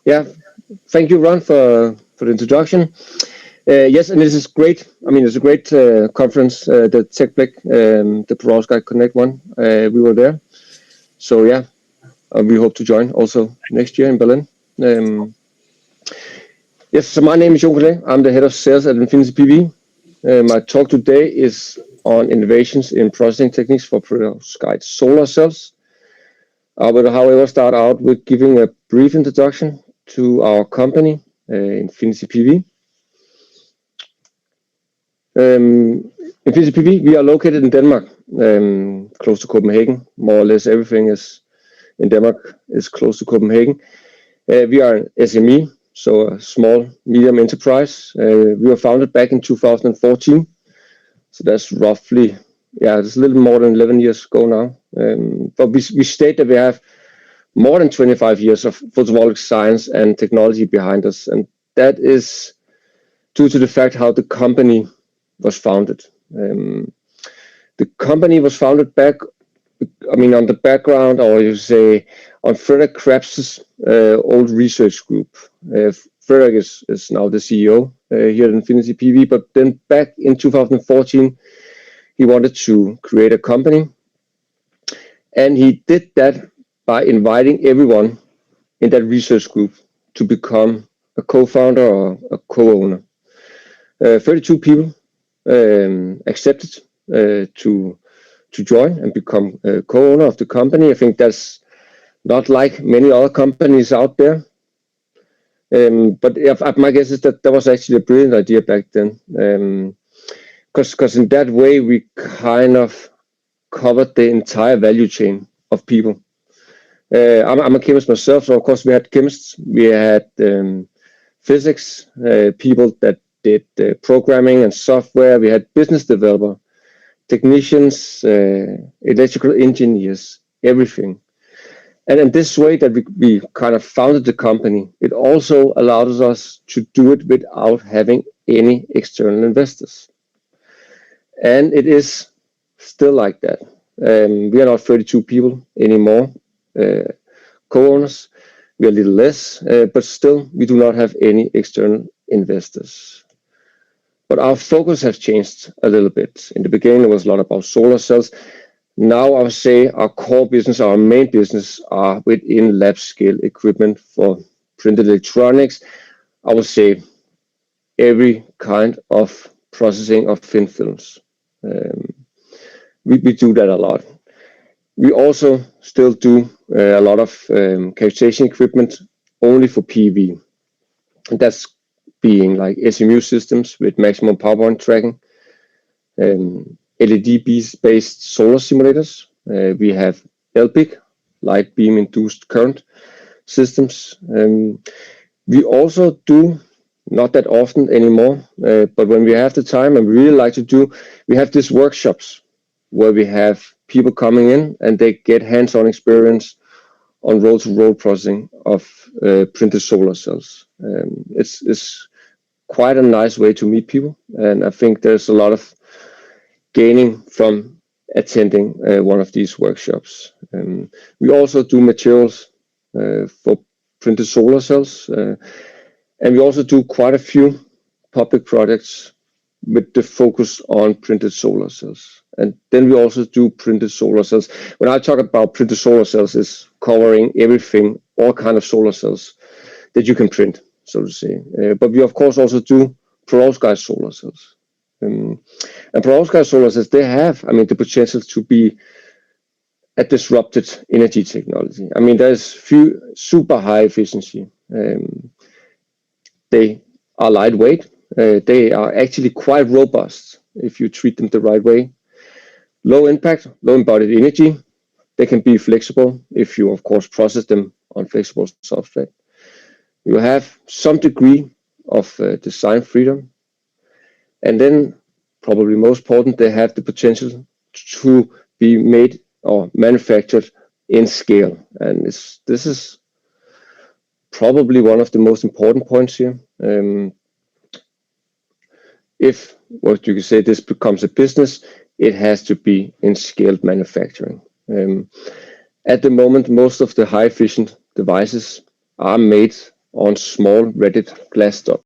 Yeah, thank you, Ron, for the introduction. Yes, and this is great. I mean, it's a great conference, the TechBlick, the Perovskite Connect one. We were there. So, yeah, we hope to join also next year in Berlin. Yes, so my name is Jon Collet. I'm the head of sales at Infinity PV. My talk today is on innovations in processing techniques for perovskite solar cells. I will, however, start out with giving a brief introduction to our company, Infinity PV. Infinity PV, we are located in Denmark, close to Copenhagen. More or less everything is in Denmark is close to Copenhagen. We are an SME, so a small, medium enterprise. We were founded back in 2014. So that's roughly, it's a little more than 11 years ago now. But we state that we have more than 25 years of photovoltaic science and technology behind us. And that is due to the fact how the company was founded. The company was founded back, on the background, or you say, on Frederick Krebs's old research group. Frederick is now the CEO here at Infinity PV, but then back in 2014, he wanted to create a company. And he did that by inviting everyone in that research group to become a co-founder or a co-owner. 32 people accepted to join and become a co-owner of the company. I think that's not like many other companies out there. But my guess is that was actually a brilliant idea back then. Because in that way, we kind of covered the entire value chain of people. I'm a chemist myself, so of course we had chemists. We had physics, people that did programming and software. We had business developer, technicians, electrical engineers, everything. And in this way that we kind of founded the company, it also allowed us to do it without having any external investors. And it is still like that. We are not 32 people anymore, co-owners. We are a little less, but still we do not have any external investors. But our focus has changed a little bit. In the beginning, it was a lot about solar cells. Now I would say our core business, our main business are within lab scale equipment for printed electronics. I would say every kind of processing of thin films. We do that a lot. We also still do a lot of characterization equipment only for PV. And that's being like SMU systems with maximum power point tracking, LED-based solar simulators. We have LPIC, light beam induced current systems. We also do, not that often anymore, but when we have the time and we really like to do, we have these workshops where we have people coming in and they get hands-on experience on roll-to-roll processing of printed solar cells. It's quite a nice way to meet people, and I think there's a lot of gaining from attending one of these workshops. We also do materials for printed solar cells, and we also do quite a few public projects with the focus on printed solar cells. And then we also do printed solar cells. When I talk about printed solar cells, it's covering everything, all kind of solar cells that you can print, so to say. But we of course also do perovskite solar cells. And perovskite solar cells, they have, the potential to be a disrupted energy technology. There's few super high efficiency. They are lightweight. They are actually quite robust if you treat them the right way. Low impact, low embodied energy. They can be flexible if you, of course, process them on flexible substrate. You have some degree of design freedom. And then, probably most important, they have the potential to be made or manufactured in scale. And this is probably one of the most important points here. If, what you can say, this becomes a business, it has to be in scaled manufacturing. At the moment, most of the high efficient devices are made on small Reddit glass dot.